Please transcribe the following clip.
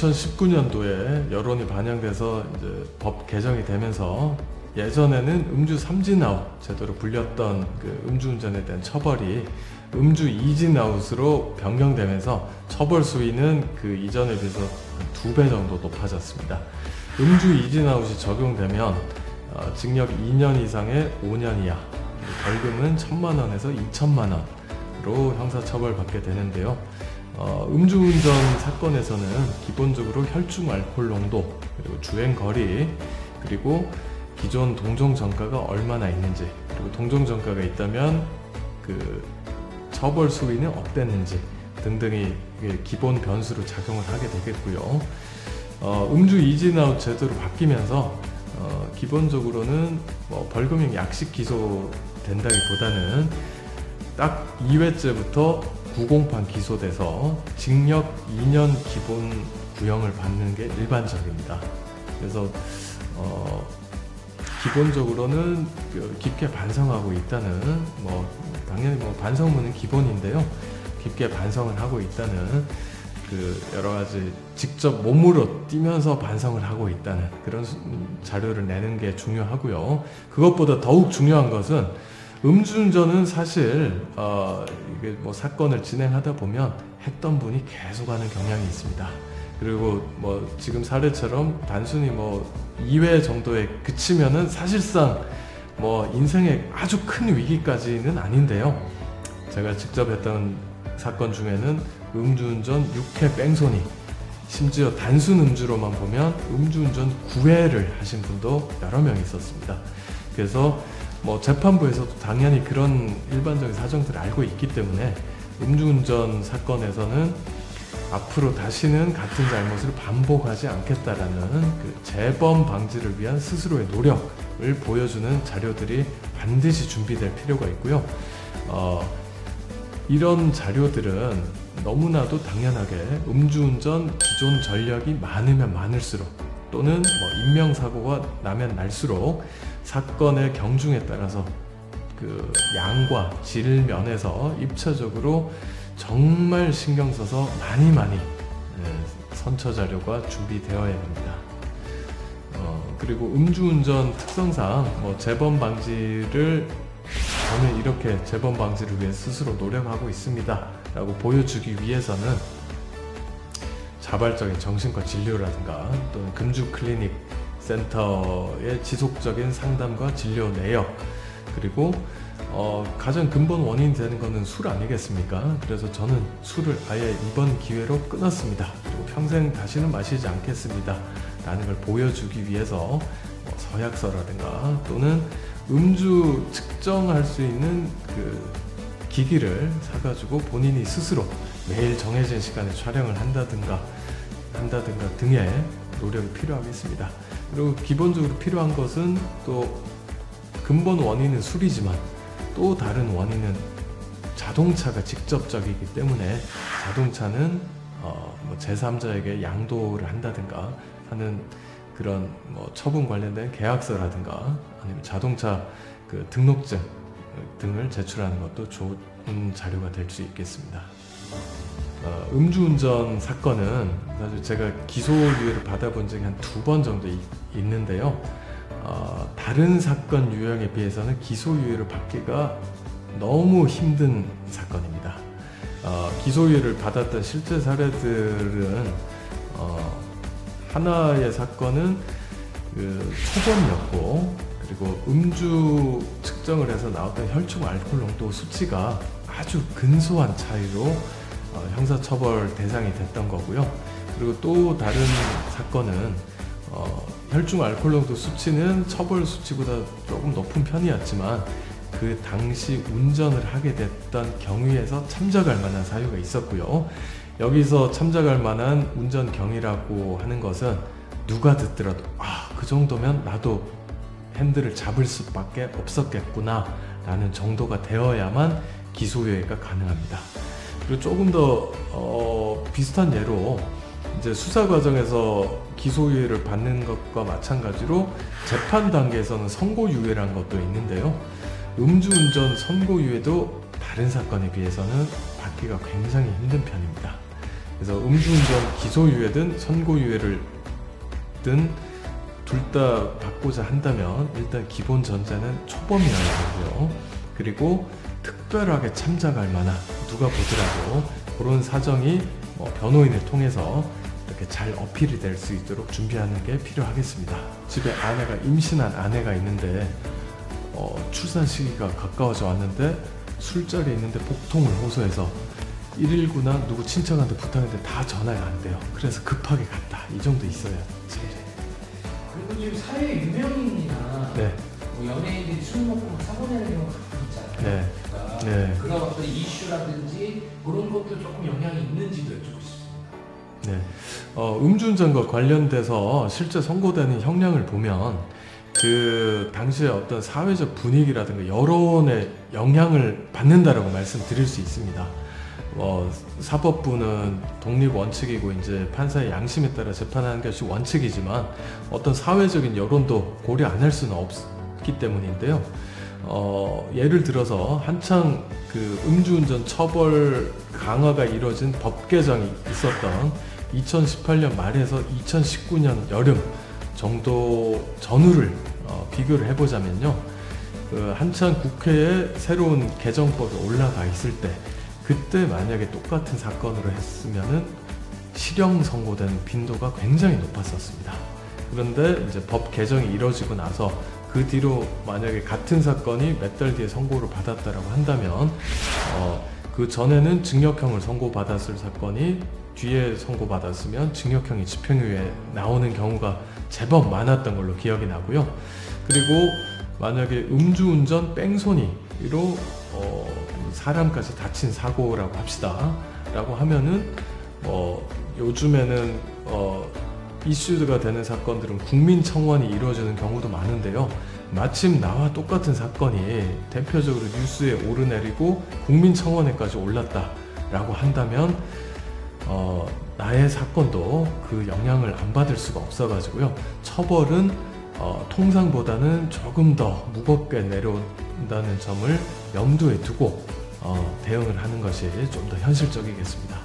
2019년도에 여론이 반영돼서 이제 법 개정이 되면서 예전에는 음주 삼진아웃 제도로 불렸던 그 음주운전에 대한 처벌이 음주 이진아웃으로 변경되면서 처벌 수위는 그 이전에 비해서 한 2배 정도 높아졌습니다. 음주 이진아웃이 적용되면 징역 2년 이상의 5년 이하, 벌금은 1,000만 원에서 2,000만 원으로 형사처벌 받게 되는데요. 음주운전 사건에서는 기본적으로 혈중 알코올 농도, 그리고 주행 거리, 그리고 기존 동종 전과가 얼마나 있는지, 그리고 동종 전과가 있다면 그 처벌 수위는 어땠는지 등등이 기본 변수로 작용을 하게 되겠고요. 음주 이진아웃 제도로 바뀌면서 기본적으로는 뭐 벌금형 약식 기소된다기보다는 딱 2회째부터 구공판 기소돼서 징역 2년 기본 구형을 받는 게 일반적입니다. 그래서 기본적으로는 깊게 반성하고 있다는, 당연히 반성문은 기본인데요. 깊게 반성을 하고 있다는, 여러 가지 직접 몸으로 뛰면서 반성을 하고 있다는 그런 자료를 내는 게 중요하고요. 그것보다 더욱 중요한 것은 음주운전은 사실 이게 사건을 진행하다 보면 했던 분이 계속하는 경향이 있습니다. 그리고 지금 사례처럼 단순히 2회 정도에 그치면은 사실상 인생의 아주 큰 위기까지는 아닌데요. 제가 직접 했던 사건 중에는 음주운전 6회 뺑소니, 심지어 단순 음주로만 보면 음주운전 9회를 하신 분도 여러 명 있었습니다. 그래서 재판부에서도 당연히 그런 일반적인 사정들을 알고 있기 때문에 음주운전 사건에서는 앞으로 다시는 같은 잘못을 반복하지 않겠다라는 그 재범 방지를 위한 스스로의 노력을 보여주는 자료들이 반드시 준비될 필요가 있고요. 이런 자료들은 너무나도 당연하게 음주운전 기존 전력이 많으면 많을수록, 또는 인명사고가 나면 날수록 사건의 경중에 따라서 그 양과 질 면에서 입체적으로 정말 신경 써서 많이 선처 자료가 준비되어야 됩니다. 그리고 음주운전 특성상 재범 방지를, 저는 이렇게 재범 방지를 위해 스스로 노력하고 있습니다 라고 보여주기 위해서는 자발적인 정신과 진료라든가 또는 금주 클리닉 센터의 지속적인 상담과 진료 내역, 그리고 가장 근본 원인이 되는 것은 술 아니겠습니까? 그래서 저는 술을 아예 이번 기회로 끊었습니다. 그리고 평생 다시는 마시지 않겠습니다 라는 걸 보여주기 위해서 서약서라든가 또는 음주 측정할 수 있는 그 기기를 사가지고 본인이 스스로 매일 정해진 시간에 촬영을 한다든가 등의 노력이 필요하겠습니다. 그리고 기본적으로 필요한 것은 또 근본 원인은 술이지만 또 다른 원인은 자동차가 직접적이기 때문에 자동차는 제3자에게 양도를 한다든가 하는 그런 처분 관련된 계약서라든가 아니면 자동차 그 등록증 등을 제출하는 것도 좋은 자료가 될 수 있겠습니다. 음주운전 사건은 사실 제가 기소유예를 받아본 적이 한 2번 정도 있는데요. 다른 사건 유형에 비해서는 기소유예를 받기가 너무 힘든 사건입니다. 기소유예를 받았던 실제 사례들은 하나의 사건은 초범이었고, 그리고 음주 측정을 해서 나왔던 혈중 알코올 농도 수치가 아주 근소한 차이로 형사처벌 대상이 됐던 거고요. 그리고 또 다른 사건은 혈중 알코올 농도 수치는 처벌 수치보다 조금 높은 편이었지만 그 당시 운전을 하게 됐던 경위에서 참작할 만한 사유가 있었고요. 여기서 참작할 만한 운전 경위라고 하는 것은 누가 듣더라도 그 정도면 나도 핸들을 잡을 수밖에 없었겠구나 라는 정도가 되어야만 기소유예가 가능합니다. 그리고 조금 더 비슷한 예로 이제 수사 과정에서 기소유예를 받는 것과 마찬가지로 재판 단계에서는 선고유예라는 것도 있는데요. 음주운전 선고유예도 다른 사건에 비해서는 받기가 굉장히 힘든 편입니다. 그래서 음주운전 기소유예든 선고유예를 든 둘 다 받고자 한다면 일단 기본 전제는 초범이라는 거고요. 그리고 특별하게 참작할 만한, 누가 보더라도 그런 사정이 변호인을 통해서 이렇게 잘 어필이 될 수 있도록 준비하는 게 필요하겠습니다. 집에 아내가, 임신한 아내가 있는데 출산 시기가 가까워져 왔는데 술자리에 있는데 복통을 호소해서 119나 누구 친척한테 부탁했는데 다 전화가 안 돼요. 그래서 급하게 갔다. 이 정도 있어야 제일. 그리고 지금 사회 유명인이나 네. 뭐 연예인들이 술 먹고 막 사고 내는 경우가 가끔 있잖아요. 네. 그러니까 네. 그런 어떤 이슈라든지 그런 것도 조금 영향이 있는지도 여쭙고 싶습니다. 네. 음주운전과 관련돼서 실제 선고되는 형량을 보면 그 당시에 어떤 사회적 분위기라든가 여론의 영향을 받는다라고 말씀드릴 수 있습니다. 사법부는 독립 원칙이고 이제 판사의 양심에 따라 재판하는 것이 원칙이지만 어떤 사회적인 여론도 고려 안 할 수는 없기 때문인데요. 예를 들어서 한창 그 음주운전 처벌 강화가 이루어진 법 개정이 있었던 2018년 말에서 2019년 여름 정도 전후를 비교를 해보자면요. 그 한창 국회에 새로운 개정법이 올라가 있을 때 그때 만약에 똑같은 사건으로 했으면은 실형 선고되는 빈도가 굉장히 높았었습니다. 그런데 이제 법 개정이 이루어지고 나서 그 뒤로 만약에 같은 사건이 몇 달 뒤에 선고를 받았다라고 한다면 그 전에는 징역형을 선고받았을 사건이 뒤에 선고받았으면 징역형이 집행유예 나오는 경우가 제법 많았던 걸로 기억이 나고요. 그리고 만약에 음주운전 뺑소니로 사람까지 다친 사고라고 합시다 라고 하면은 요즘에는 이슈가 되는 사건들은 국민청원이 이루어지는 경우도 많은데요. 마침 나와 똑같은 사건이 대표적으로 뉴스에 오르내리고 국민청원에까지 올랐다라고 한다면 나의 사건도 그 영향을 안 받을 수가 없어가지고요. 처벌은 통상보다는 조금 더 무겁게 내려온다는 점을 염두에 두고 대응을 하는 것이 좀 더 현실적이겠습니다.